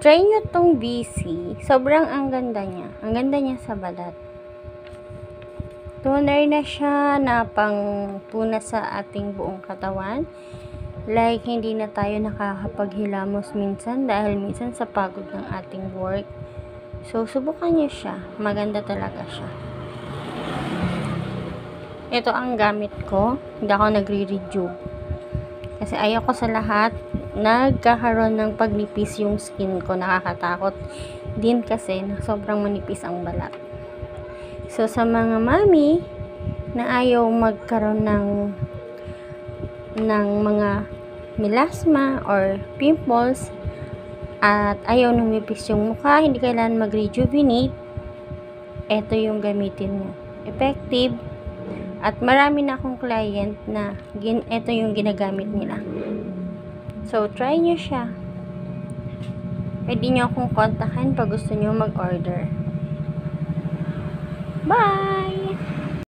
Try nyo tong BC. Sobrang ang ganda niya. Ang ganda niya sa balat. Toner na siya na pang punas sa ating buong katawan. Like, hindi na tayo nakakapaghilamos minsan dahil minsan sa pagod ng ating work. So, subukan nyo siya. Maganda talaga siya. Ito ang gamit ko. Hindi ako nagre-rejuve. Kasi ayoko sa lahat nagkakaroon ng pagnipis yung skin ko. Nakakatakot din kasi na sobrang manipis ang balat. So, sa mga mami na ayaw magkaroon ng mga melasma or pimples at ayaw numipis yung mukha, hindi kailangan mag-rejuvenate, ito yung gamitin mo. Effective. At marami na akong client na ito yung ginagamit nila. So, try nyo siya. Pwede nyo akong kontakin pag gusto nyo mag-order. Bye!